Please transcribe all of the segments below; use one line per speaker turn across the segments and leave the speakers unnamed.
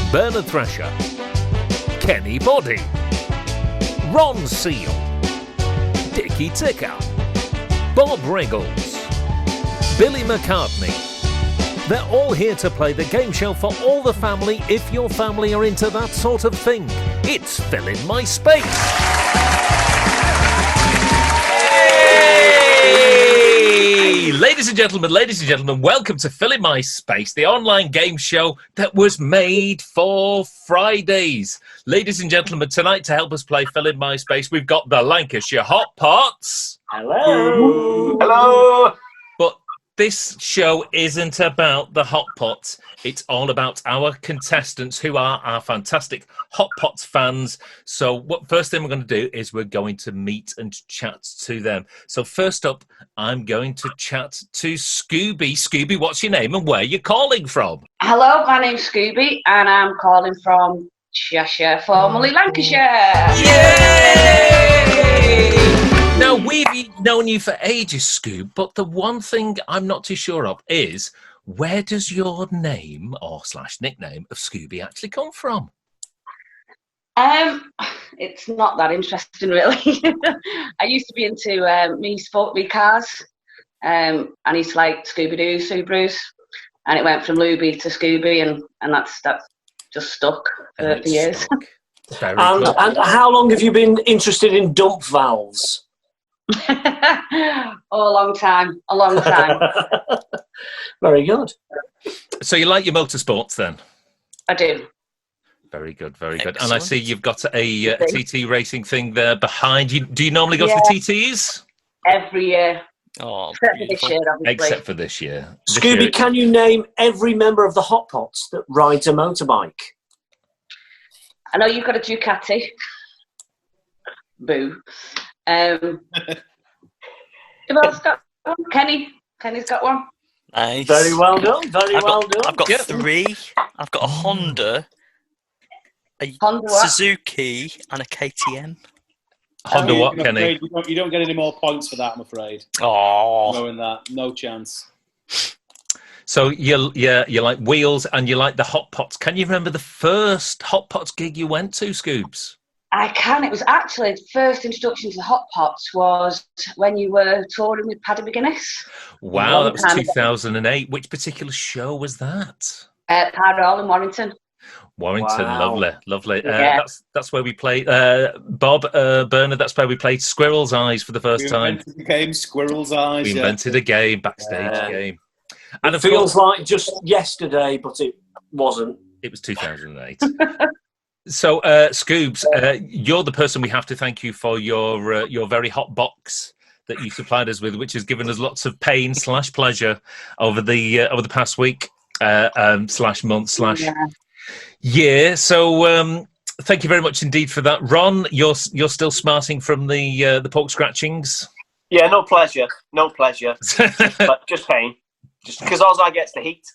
Bernard Thrasher, Kenny Body, Ron Seal, Dickie Ticker, Bob Riggles, Billy McCartney. They're all here to play the game show for all the family if your family are into that sort of thing. It's Fill in My Space. Hey! Ladies and gentlemen, welcome to Fill in My Space, the online game show that was made for Fridays. Ladies and gentlemen, tonight to help us play Fill in My Space, we've got the Lancashire Hotpots.
Hello. Hello.
But this show isn't about the Hotpots. It's all about our contestants who are our fantastic Hotpots fans. So what first thing we're going to do is we're going to meet and chat to them. So first up, I'm going to chat to Scooby. Scooby, what's your name and where you're calling from?
Hello, my name's Scooby and I'm calling from Cheshire, formerly Lancashire.
Yay! Now, we've known you for ages, Scoob, but the one thing I'm not too sure of is, where does your name or / nickname of Scooby actually come from?
It's not that interesting, really. I used to be into me cars. I used to like Scooby-Doo, Subarus, and it went from Luby to Scooby, and that's just stuck for years.
And how long have you been interested in dump valves?
A long time.
Very good.
So you like your motorsports then?
I do.
Very good, very good.
Excellent.
And I see you've got a TT racing thing there behind you. Do you normally go to the TTs?
Every year.
Oh,
Except for this year, obviously.
Except for this year.
Scooby, can you name every member of the Hotpots that rides a motorbike?
I know you've got a Ducati. Boo. Who else got one? Kenny. Kenny's got one.
nice.
Very well done.
I've got three. I've got a Honda, a
Honda what?
Suzuki, and a KTM.
Honda what,
I'm
Kenny?
afraid you don't get any more points for that, I'm afraid.
Oh,
Knowing that, no chance.
So you like wheels and you like the Hotpots. Can you remember the first Hotpots gig you went to, Scoobs?
I can. It was actually the first introduction to the Hotpots was when you were touring with Paddy McGuinness.
Wow, that was
Long time
2008. Which particular show was that?
Hall in Warrington.
Warrington,
Wow.
lovely.
Yeah.
That's where we played. Bob, Bernard, that's where we played Squirrel's Eyes for the first time.
Invented the game Squirrel's Eyes.
We invented a game, backstage game. And
It
of
feels
course,
like just yesterday, but it wasn't.
it was 2008. So, Scoobs, you're the person we have to thank you for your very hot box that you supplied us with, which has given us lots of pain / pleasure over the past week / month / year. So, thank you very much indeed for that, Ron. You're still smarting from the pork scratchings.
Yeah, no pleasure. But just pain. Just because all I get's the heat.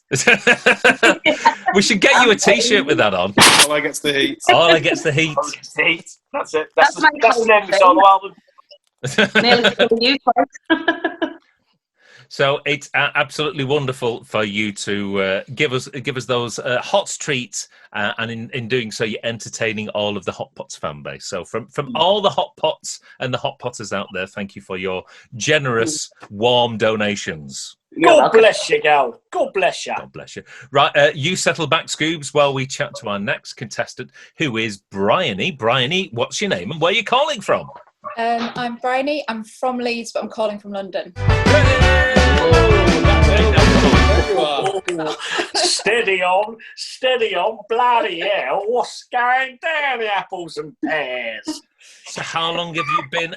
We should get you a T-shirt with that on.
All I get's the heat.
All I get's the heat.
All I get's the heat. That's it.
That's
That's
my
the name of the
colour
solo album.
Nearly for you folks.
So it's absolutely wonderful for you to give us those hot treats, and in doing so, you're entertaining all of the Hotpots fan base. So from all the Hotpots and the Hotpotters out there, thank you for your generous, warm donations.
God bless you, gal. God bless you.
God bless you. Right, you settle back, Scoobs, while we chat to our next contestant, who is Bryony. Bryony, what's your name and where are you calling from?
I'm Bryony. I'm from Leeds, but I'm calling from London.
Steady on, bloody hell. What's going down, the apples and pears?
So how long have you been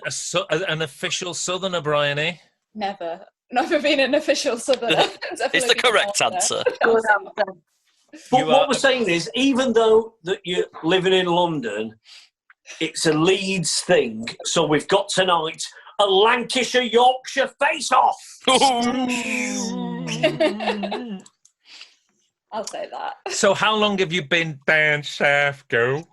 an official Southerner, Bryony?
Never been an official Southerner.
it's the correct answer.
Good answer.
But what we're saying is, even though that you're living in London, it's a Leeds thing. So we've got tonight a Lancashire-Yorkshire face-off.
I'll say that.
So how long have you been down south, girl?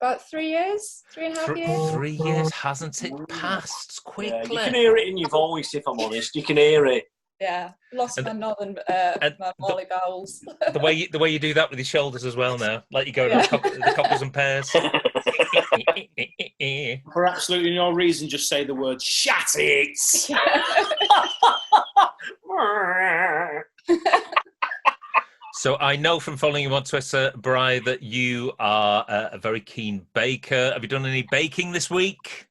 About 3 years, 3.5 years.
3 years, hasn't it passed
Yeah,
quickly?
you can hear it in your voice, if I'm honest. You can hear it.
Yeah, lost
And-
my northern
and
my Morley bowels.
The way you do that with your shoulders as well now, like you go the cockles and pears.
For absolutely no reason, just say the word "shat it."
So I know from following you on Twitter, Bri, that you are a very keen baker. Have you done any baking this week?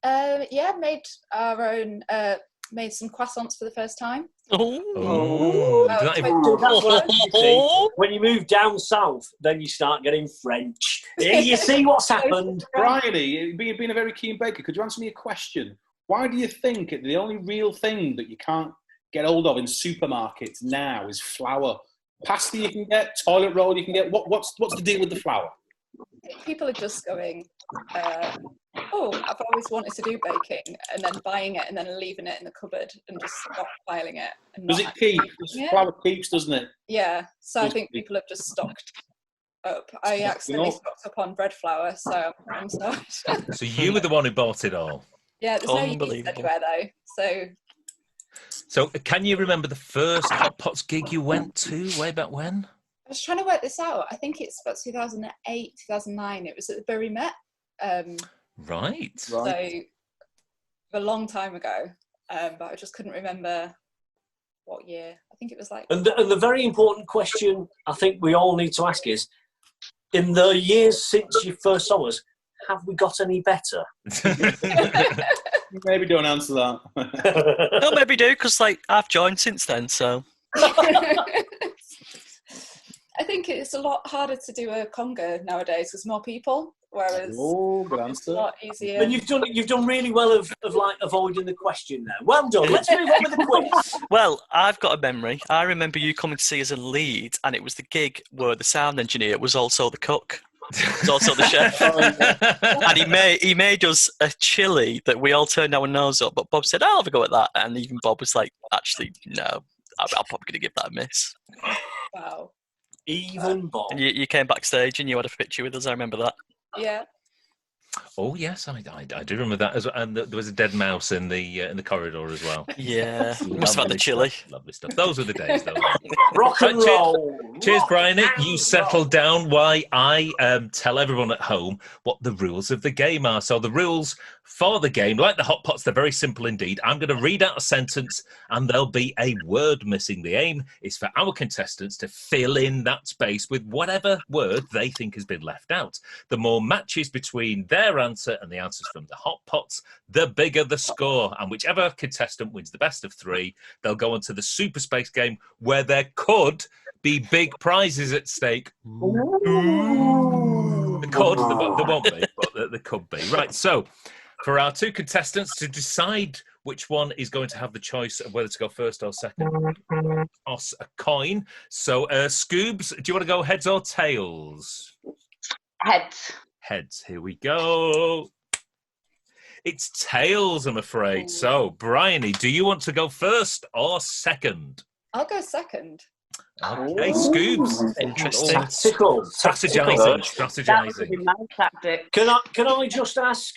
Yeah, made our own. Made some croissants for the first time.
Oh,
About
that-
20
So that's what you see.
Oh,
When you move down south, then you start getting French. You see what's happened?
Bryony, being a very keen baker, could you answer me a question? Why do you think the only real thing that you can't get hold of in supermarkets now is flour? Pasta you can get, toilet roll you can get. What's the deal with the flour?
People are just going, oh, I've always wanted to do baking, and then buying it and then leaving it in the cupboard and just stockpiling it. And
Does
not
it keep?
actually using it.
Flour keeps, doesn't it?
Yeah, so I
Does
think
it?
people have just stocked up. I accidentally stocked up on bread flour, so I'm sorry.
So you were the one who bought it all.
Yeah, there's no yeast
Unbelievable.
anywhere though, so
So can you remember the first Hotpots gig you went to way back when?
I was trying to work this out. I think it's about 2008, 2009. It was at the Bury Met.
Right.
So a long time ago, but I just couldn't remember what year. I think it was like.
And the very important question I think we all need to ask is, in the years since you first saw us, have we got any better?
Maybe don't answer that.
no, maybe do, because like I've joined since then, so.
I think it's a lot harder to do a conga nowadays. There's more people, whereas
Oh, good
it's a
answer.
lot easier.
And you've done really well of like avoiding the question there. Well done. Let's move on with the quiz.
Well, I've got a memory. I remember you coming to see us in Leeds, and it was the gig where the sound engineer was also the cook. Was also the chef. And he made us a chili that we all turned our nose up, but Bob said, I'll have a go at that. And even Bob was like, actually, no, I'm probably going to give that a miss.
Wow.
Even Bob.
And you came backstage and you had a picture with us, I remember that.
Yeah.
Oh yes, I do remember that as well. And there was a dead mouse in the corridor as well.
Yeah, must have had the chili.
Lovely stuff. Those were the days.
Rock and
Cheers.
roll.
Cheers,
Rock
Bryony.
and
You settle down while I tell everyone at home what the rules of the game are. So the rules for the game, like the Hotpots, they're very simple indeed. I'm going to read out a sentence and there'll be a word missing. The aim is for our contestants to fill in that space with whatever word they think has been left out. The more matches between their answer and the answers from the Hotpots, the bigger the score. And whichever contestant wins the best of three, they'll go on to the Super Space game where there could be big prizes at stake. There won't be, but there could be. Right, so for our two contestants to decide which one is going to have the choice of whether to go first or second, toss a coin. So, Scoobs, do you want to go heads or tails?
Heads.
Heads, here we go. It's tails, I'm afraid. So, Bryony, do you want to go first or second?
I'll go second.
Okay, Scoobs.
Interesting.
Tactical.
Strategizing.
That would be my tactic.
Can I just ask,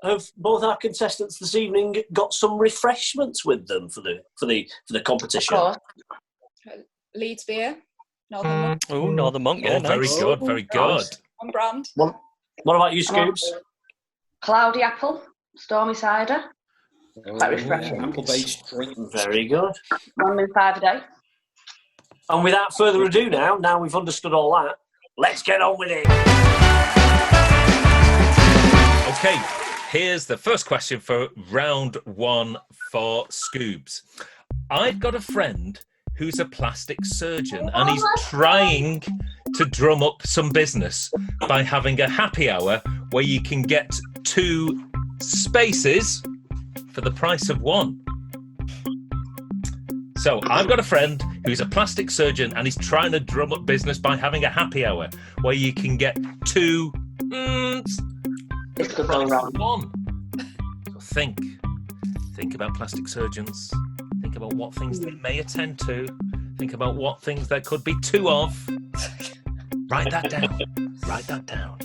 have both our contestants this evening got some refreshments with them for the competition?
Of course.
Leeds beer. Northern Monk.
Oh, Northern Monk, yeah,
Oh, very
nice.
good, very good.
On brand.
What about you, Scoops?
Cloudy apple, stormy cider. Quite refreshing.
Apple-based drink.
Very good.
1 in 5 a day.
And without further ado now we've understood all that, let's get on with it.
Okay, here's the first question for round one for Scoobs. I've got a friend who's a plastic surgeon and he's trying to drum up some business by having a happy hour where you can get 2 spaces for the price of 1. So I've got a friend who's a plastic surgeon and he's trying to drum up business by having a happy hour where you can get 2
This could go
price
wrong.
of 1. So think about plastic surgeons. Think about what things they may attend to. Think about what things there could be 2 of. Write that down. Write that down.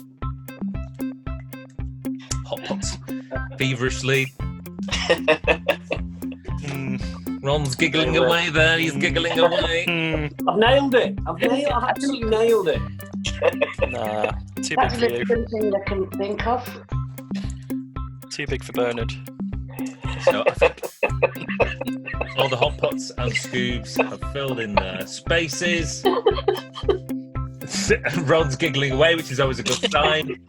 Hotpots feverishly Ron's giggling away there. He's giggling away.
I've nailed it. I've absolutely nailed it.
Nah, too big
That's
for
the
you.
first thing I can think of.
Too big for Bernard.
So I think all the Hotpots and Scoobs have filled in their spaces. Ron's giggling away, which is always a good sign.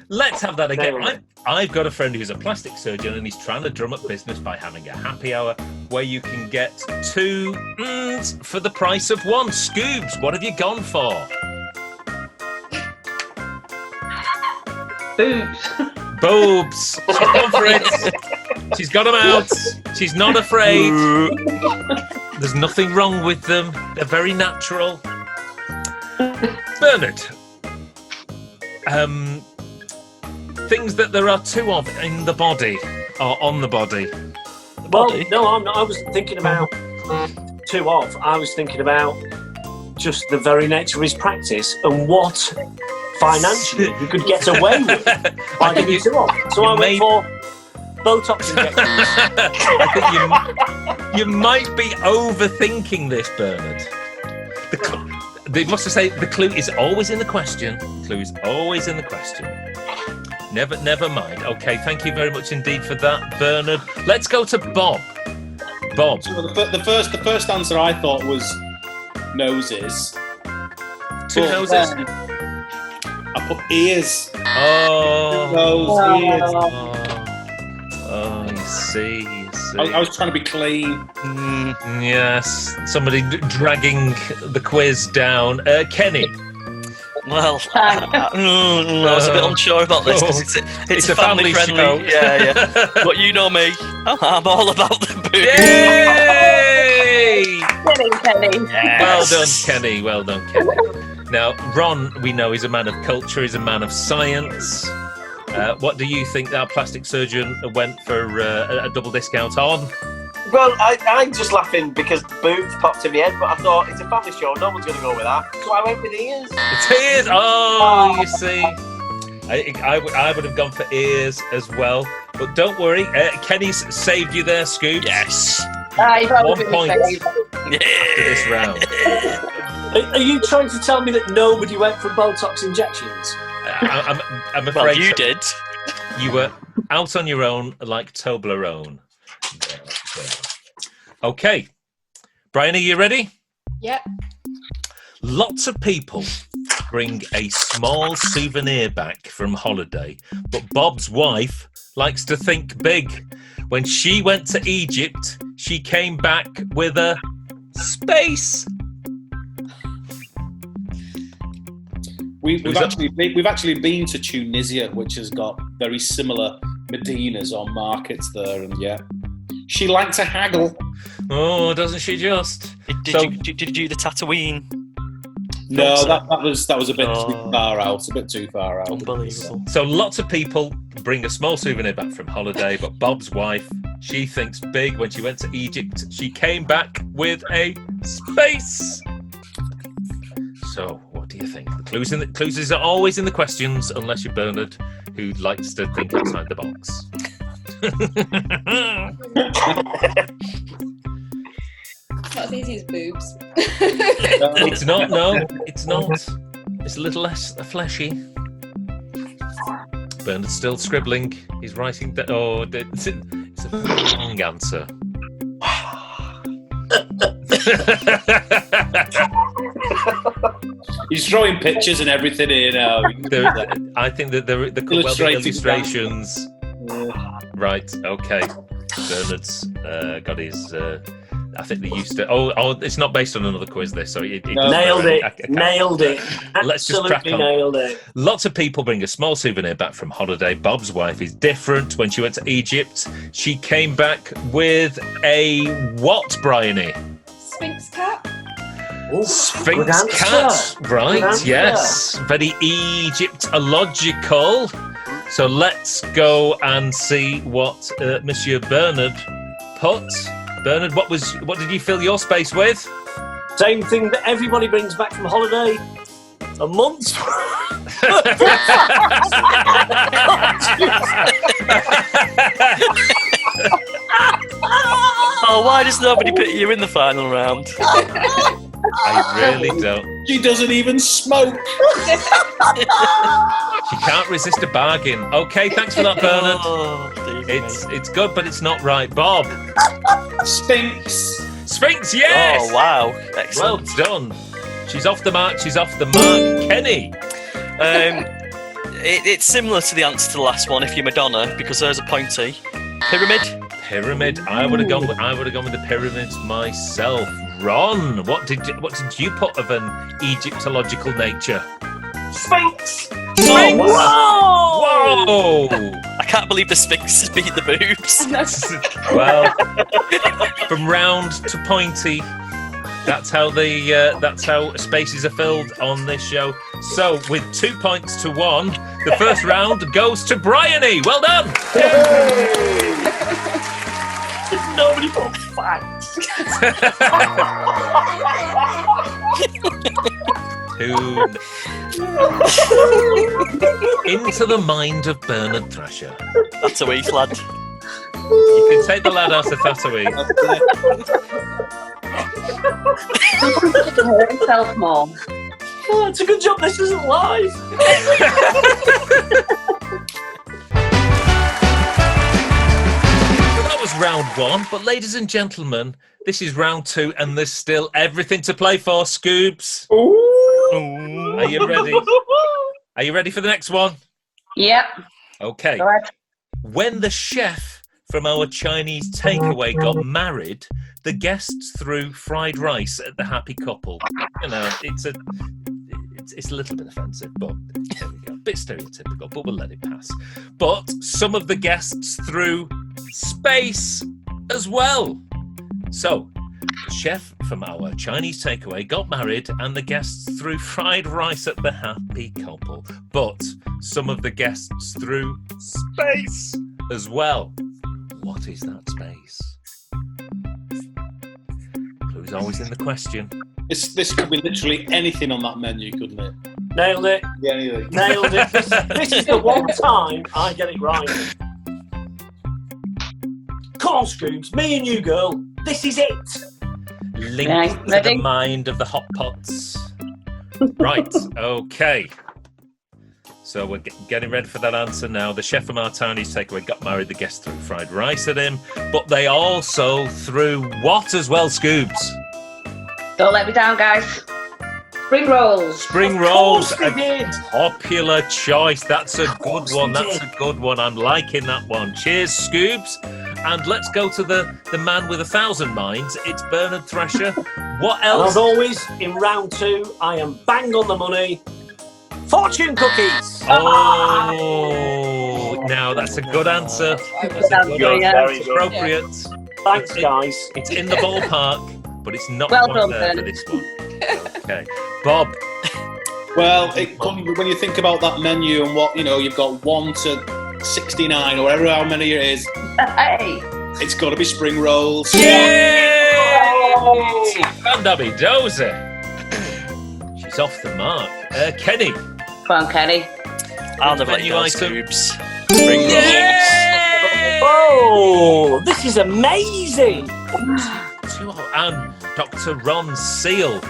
Let's have that again. I've got a friend who's a plastic surgeon and he's trying to drum up business by having a happy hour where you can get 2 for the price of 1. Scoobs, what have you gone for?
Boobs.
Boobs. She's gone for it. She's got them out. She's not afraid. There's nothing wrong with them. They're very natural. Bernard. Things that there are 2 of in the body or on the body.
Well, no, I'm not. I was thinking about 2 of. I was thinking about just the very nature of his practice and what financially he could get away with by giving 2 of. So I went for Botox injections.
I think you might be overthinking this, Bernard. They must have said the clue is always in the question. Clue is always in the question. Never mind. Okay, thank you very much indeed for that, Bernard. Let's go to Bob. Bob.
So the first answer I thought was noses.
2 noses.
I put ears.
Oh.
Ears.
Oh, you see.
I was trying to be clean.
Yes. Somebody dragging the quiz down. Kenny.
Well, I was a bit unsure about this because it's a family friendly
show.
Yeah. But you know me, I'm all about the booze.
Yay!
Kenny.
Yes. Well done, Kenny. Now, Ron, we know, is a man of culture, he's a man of science. What do you think our plastic surgeon went for a double discount on?
Well, I'm just laughing because boobs popped in my head, but I thought it's a family show, no one's going to go with that. So I went with ears.
It's ears! Oh, you see. I would have gone for ears as well. But don't worry, Kenny's saved you there, Scoops.
Yes.
1 point after this round.
Are you trying to tell me that nobody went for Botox injections?
I'm afraid
Well, you did.
You were out on your own like Toblerone. Okay. Brian, are you ready?
Yeah.
Lots of people bring a small souvenir back from holiday, but Bob's wife likes to think big. When she went to Egypt, she came back with a space.
We've actually been to Tunisia, which has got very similar Medinas on markets there, and yeah, she liked to haggle.
Oh, doesn't she just?
Did you do the Tatooine?
No, that was a bit too far out. A bit too far out.
Unbelievable.
So lots of people bring a small souvenir back from holiday, but Bob's wife, she thinks big. When she went to Egypt, she came back with a space. So, what do you think? The clues are always in the questions, unless you're Bernard, who likes to think outside the box.
Not as easy as boobs.
It's not, no. It's not. It's a little less fleshy. Bernard's still scribbling. He's writing that. Oh, it's a wrong answer.
He's throwing pictures and everything in.
I think that the illustrations. Right. Okay. Bernard's got his. I think they used to. Oh, it's not based on another quiz. This, so
nailed it. Nailed it.
Let's just crack on.
Nailed it.
Lots of people bring a small souvenir back from holiday. Bob's wife is different. When she went to Egypt, she came back with a what, Bryony?
Sphinx cat.
Ooh,
Sphinx cat. Right? Yes. Very Egyptological. So let's go and see what Monsieur Bernard put. Bernard, what did you fill your space with?
Same thing that everybody brings back from holiday. A month.
Oh, why does nobody put you in the final round?
I really don't.
She doesn't even smoke.
She can't resist a bargain. Okay, thanks for that, Bernard.
Oh, dear me.
It's good, but it's not right. Bob.
Sphinx.
Sphinx, yes!
Oh, wow.
Well
Excellent.
done. She's off the mark. She's off the mark. Kenny.
It's similar to the answer to the last one if you're Madonna, because there's a pointy. Pyramid?
Pyramid. I would have gone with the pyramids myself. Ron, what did you put of an Egyptological nature?
Sphinx.
Sphinx!
Whoa!
Whoa!
I can't believe the Sphinx beat the boobs.
Well, from round to pointy, that's how spaces are filled on this show. So, with 2 points to 1, the first round goes to Bryony. Well done.
Nobody put facts.
Into the mind of Bernard Thrasher.
That's a wee lad.
You can take the lad out of Tatooine.
Hurt himself more.
Oh, it's a good job this isn't live.
That was round 1, but ladies and gentlemen, this is round 2, and there's still everything to play for. Scoobs, are you ready? Are you ready for the next one?
Yep.
Okay.
Go ahead.
When the chef from our Chinese takeaway got married, the guests threw fried rice at the happy couple. You know, it's a little bit offensive, but there we go. A bit stereotypical, but we'll let it pass. But some of the guests threw space as well. So, the chef from our Chinese takeaway got married and the guests threw fried rice at the happy couple. But some of the guests threw space as well. What is that space? Clue's always in the question.
This could be literally anything on that menu, couldn't it?
Nailed it.
Yeah, anything.
Nailed it. This is the one time I get it right. Come on, Scoobs. Me and you, girl. This is it.
Linked to the mind of the Hotpots. Right, okay. So we're getting ready for that answer now. The chef from our Chinese takeaway got married. The guests threw fried rice at him. But they also threw what as well, Scoobs?
Don't let me down, guys. Spring rolls.
Spring rolls, a popular choice. That's a good one. That's a good one. I'm liking that one. Cheers, Scoobs. And let's go to the man with 1,000 minds. It's Bernard Thrasher. What else?
And as always, in round 2, I am bang on the money. Fortune cookies.
Oh, now that's a good answer. That's a good answer. It's appropriate.
Thanks, guys.
It's in the ballpark, but it's not
Well
quite
done,
there for
Bernard.
this one. Okay, Bob.
Well, when you think about that menu and what, you've got 1 to 69 or whatever, how many it is,
Hey.
it's got to be spring rolls.
Yay! Granddaddy Dozer. She's off the mark. Kenny.
Come on, Kenny.
I'll never let
Menu
you go,
item.
Scoobs. Spring rolls.
Yay!
Oh, this is amazing.
And Dr. Ron Seal.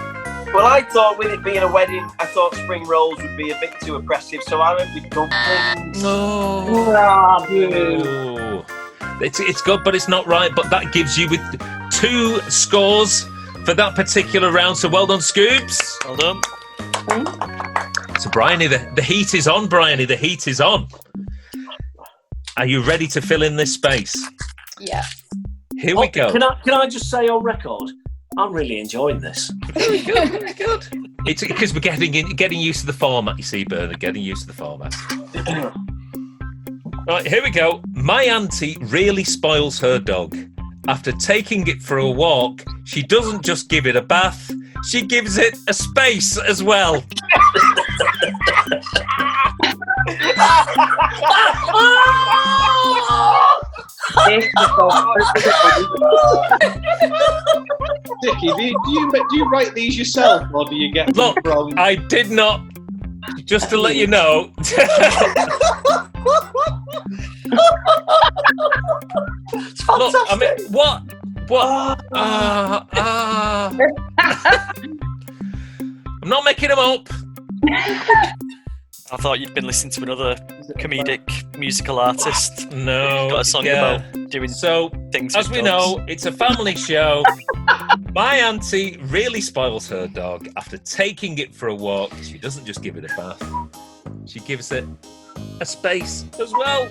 Well, I thought with it being a wedding, I thought spring rolls would be a bit too oppressive, so I went with dumplings.
Oh. It's good, but it's not right. But that gives you with 2 scores for that particular round. So well done, Scoobs.
Well done.
So Bryony, the heat is on, Bryony. The heat is on. Are you ready to fill in this space?
Yeah.
Here we go.
Can I just say on record, I'm really enjoying this.
Very good, very good. It's because we're getting used to the format, you see, Bernard, getting used to the format. Right, here we go. My auntie really spoils her dog. After taking it for a walk, she doesn't just give it a bath, she gives it a space as well.
Dickie, do you write these yourself, or do you get them
Look,
from?
I did not. Just to let you know.
It's fantastic.
Look, I mean, what? I'm not making them up.
I thought you'd been listening to another comedic musical artist.
No.
Got a song about doing things.
As
with
we
dogs.
know, it's a family show. My auntie really spoils her dog after taking it for a walk. She doesn't just give it a bath. She gives it a space as well.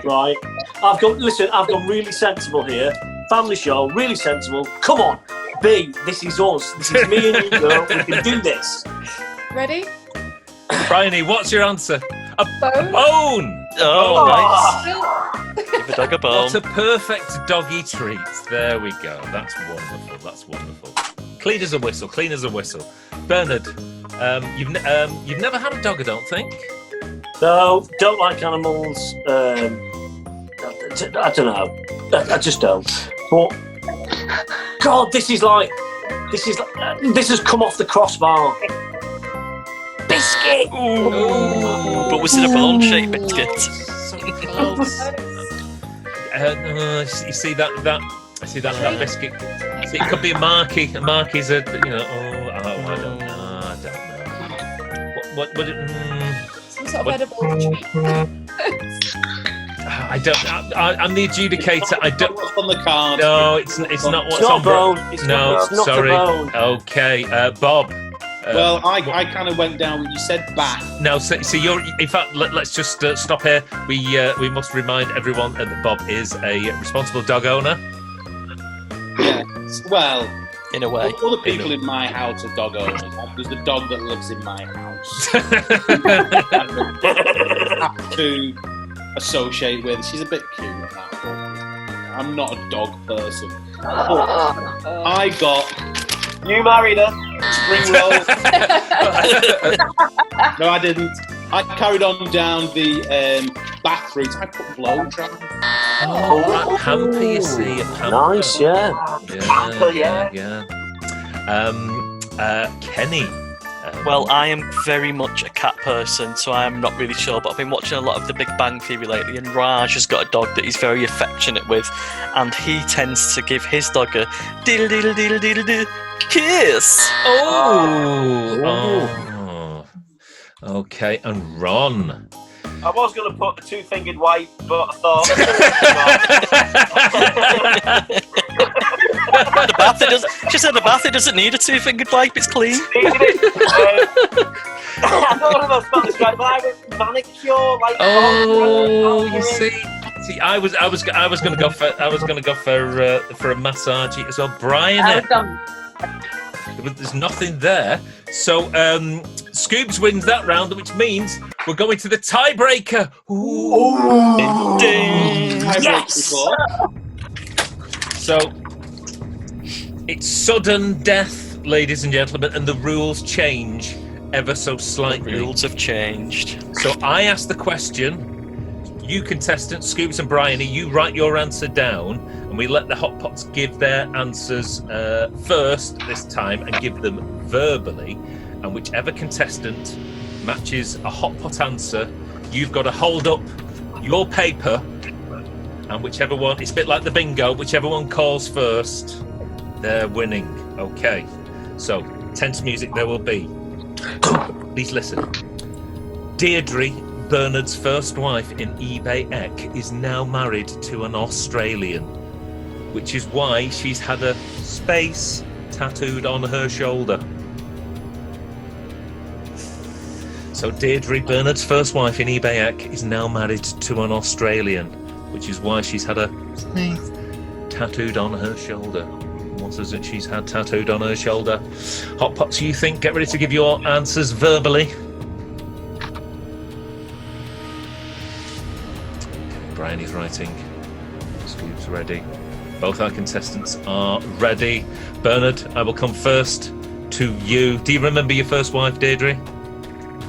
Right. I've gone really sensible here. Family show, really sensible. Come on, B, this is us. This is me and you, girl. We can do this.
Ready?
Bryony, what's your answer? A
Bone.
bone!
Oh, nice.
Still-
Give a dog a bone.
What a perfect doggy treat. There we go. That's wonderful. That's wonderful. Clean as a whistle. Clean as a whistle. Bernard, you've never had a dog, I don't think.
No, don't like animals. I don't know. I just don't. But God, this has come off the crossbar. Biscuit.
Ooh.
But was it a bone-shaped biscuit?
So close. You see that biscuit. See, it could be a marquee. A marquee's I don't know. What would it?
Some sort of edible treat.
I'm the adjudicator. I don't.
What's on the card?
No, it's not what's
It's not
on.
bone.
It's not sorry.
a bone.
Okay, Bob.
Well, I kind of went down when you said bath.
No, so you're. In fact, let's just stop here. We must remind everyone that Bob is a responsible dog owner.
Yeah. Well,
In a way.
other people in my house are dog owners. There's the dog that lives in my house. Have to associate with. She's a bit cute. I'm not a dog person. I got
You married her.
spring roll. No, I didn't. I carried on down the bath route. I put blow dry.
Oh, right, pamper, you see. A pamper.
Nice, yeah.
Pamper, yeah.
Kenny.
Well, I am very much a cat person, so I'm not really sure, but I've been watching a lot of The Big Bang Theory lately, and Raj has got a dog that he's very affectionate with, and he tends to give his dog a diddle-diddle-diddle-diddle-diddle kiss.
Oh. Okay, and Ron.
I was going to put a two-fingered wipe, but I thought...
The bath, she said the bath, it doesn't need a two-fingered wipe, it's clean.
I don't know if I spelled this right, but I went manicure, like...
Oh, you see, I was going to go for a massage as well. Brian, there's nothing there. So Scoobs wins that round, which means we're going to the tiebreaker.
Yes!
So it's sudden death, ladies and gentlemen, and the rules change ever so slightly.
The rules have changed.
So I ask the question. You contestants, Scoobs and Bryony, you write your answer down, and we let the Hotpots give their answers first this time and give them verbally. And whichever contestant matches a Hotpot answer, you've got to hold up your paper, and whichever one, it's a bit like the bingo, whichever one calls first, they're winning. Okay, so tense music there will be. Please listen. Deirdre, Bernard's first wife in eBay Eck, is now married to an Australian, which is why she's had a space tattooed on her shoulder. So Deirdre, Bernard's first wife in eBay Eck, is now married to an Australian, which is why she's had a space tattooed on her shoulder. What is it she's had tattooed on her shoulder? Hotpots, you think? Get ready to give your answers verbally. Bryony's writing. Scoop's ready. Both our contestants are ready. Bernard, I will come first to you. Do you remember your first wife, Deirdre?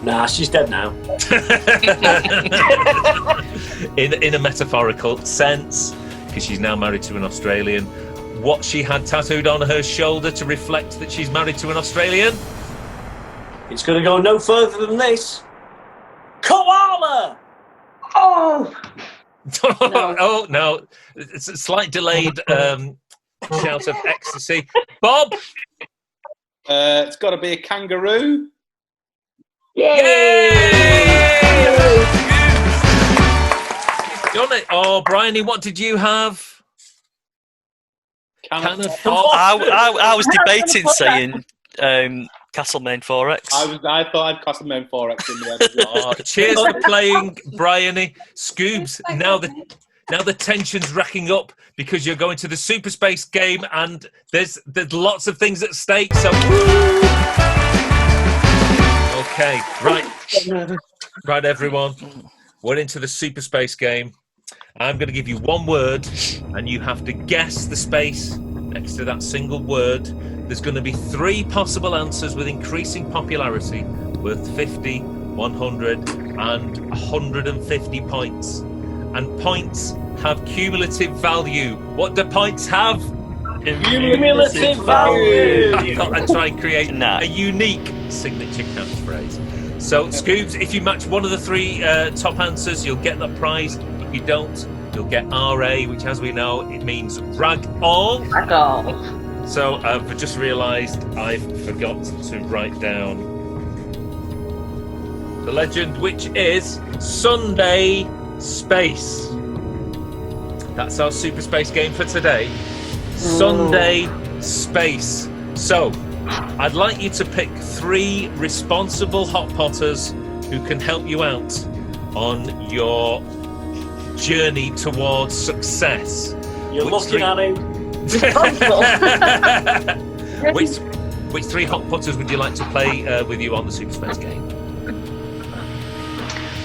Nah, she's dead now.
in a metaphorical sense, because she's now married to an Australian. What she had tattooed on her shoulder to reflect that she's married to an Australian?
It's going to go no further than this. Koala!
Oh!
Oh no, it's a slight delayed shout of ecstasy. Bob.
It's got to be a kangaroo.
Yay! Done it. Oh, Bryony, what did you have? Can of Fox.
I was debating saying Castlemaine 4X.
I thought I'd Castlemaine 4X in the end.
Oh, cheers for playing, Bryony. Scoobs, now the tension's racking up because you're going to the Super Space game and there's lots of things at stake. So, okay, right, everyone. We're into the Super Space game. I'm going to give you one word, and you have to guess the space next to that single word. There's going to be 3 possible answers with increasing popularity, worth 50, 100, and 150 points. And points have cumulative value. What do points have?
Cumulative value.
I thought I'd try and create a unique signature catchphrase. So, Scoobs, if you match one of the 3 top answers, you'll get that prize. If you don't, you'll get RA, which, as we know, it means rag all.
Rag all.
So, I've just realised I've forgot to write down the legend, which is Sunday Space. That's our Super Space game for today. Sunday Space. So, I'd like you to pick 3 responsible Hotpotters who can help you out on your journey towards success.
You're looking at him.
Which 3 Hotpotters would you like to play with you on the Super Space game?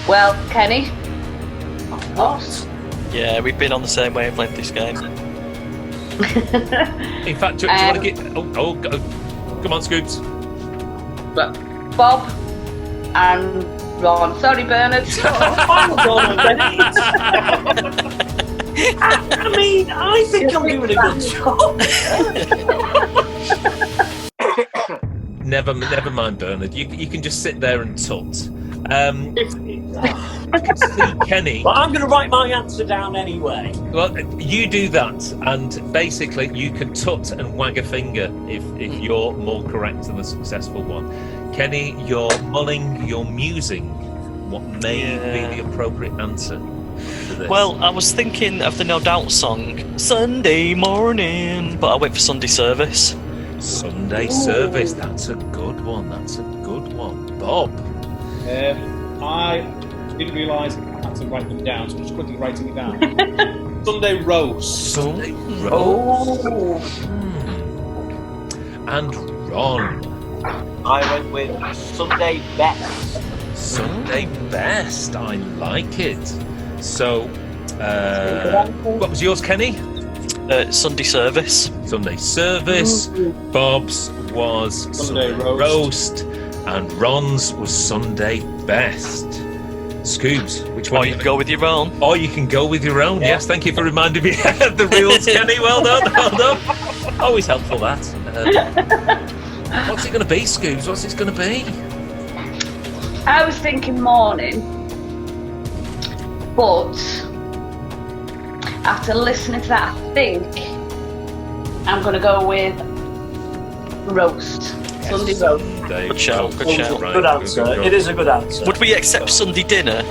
Well, Kenny. What?
Yeah, we've been on the same wavelength this game.
In fact, do you want to get... Oh, come on, Scoops.
Bob and Ron. Sorry, Bernard.
I mean, I think I'm doing a good job.
Never mind, Bernard. You can just sit there and tut. I can see Kenny.
But I'm going to write my answer down anyway.
Well, you do that, and basically you can tut and wag a finger if you're more correct than the successful one. Kenny, you're mulling, you're musing what may be the appropriate answer to this.
Well, I was thinking of the No Doubt song, Sunday Morning, but I went for Sunday Service.
Sunday Service, that's a good one. Bob?
I didn't realise I had to write them down, so I'm just quickly writing it down. Sunday Roast.
Sunday Roast. And Ron?
I went with Sunday Best.
Sunday Best, I like it. So, what was yours, Kenny?
Sunday Service.
Sunday Service. Bob's was Sunday Roast. And Ron's was Sunday Best. Scoobs, which one?
Or you can go with your own.
Or you can go with your own, yes. Thank you for reminding me of the rules, Kenny. Well done. Always helpful, that. What's it going to be, Scoobs? What's it going to be?
I was thinking morning, but after listening to that, I think I'm going to go with roast. Sunday roast.
Good shout.
Right.
Good answer. It is a good answer.
Would we accept Sunday dinner?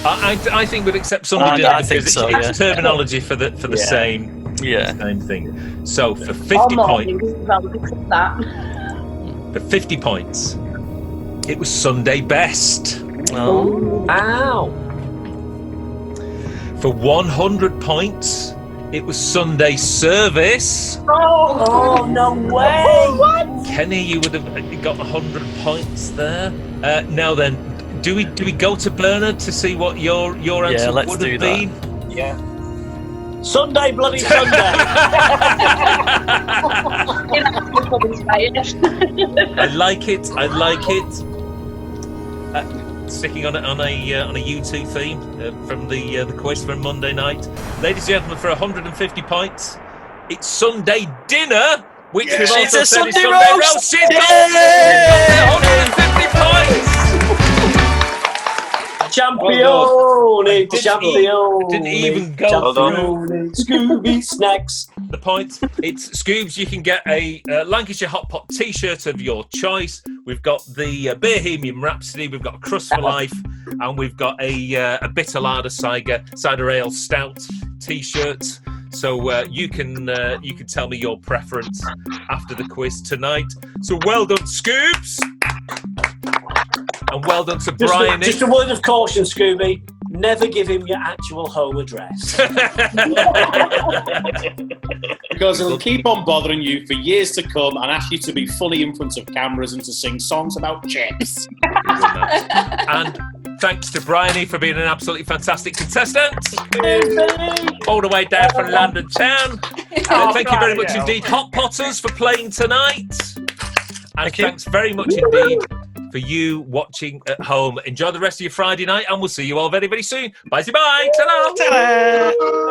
I think we'd accept Sunday dinner because
so,
it's terminology for the same thing. So for 50 points, for 50 points, it was Sunday Best.
Oh.
Ow.
For 100 points, it was Sunday Service.
Oh no way! What?
Kenny, you would have got 100 points there. Now then, do we go to Bernard to see what your answer would have been?
Yeah.
Sunday, bloody Sunday!
I like it. Sticking on a U2 theme from the quiz from Monday night. Ladies and gentlemen, for 150 points, it's Sunday Dinner, which we've also said is Sunday Roast. She's got 150 points!
Champion! Chaperone,
Didn't even go through
Scooby Snacks.
the point. It's Scoobs. You can get a Lancashire Hotpot t-shirt of your choice. We've got the Bohemian Rhapsody. We've got a Crust for Life, and we've got a Bitter Lager Cider Ale Stout t-shirt. So you can tell me your preference after the quiz tonight. So well done, Scoobs, and well done to Brian.
Just a word of caution, Scooby. Never give him your actual home address.
Because it'll keep on bothering you for years to come and ask you to be funny in front of cameras and to sing songs about chips.
And thanks to Bryony for being an absolutely fantastic contestant. All the way down from London town. Thank you very much indeed, Hotpotters, for playing tonight. And thanks very much indeed for you watching at home. Enjoy the rest of your Friday night, and we'll see you all very, very soon. Bye-bye. Ta-da.
Ta-da.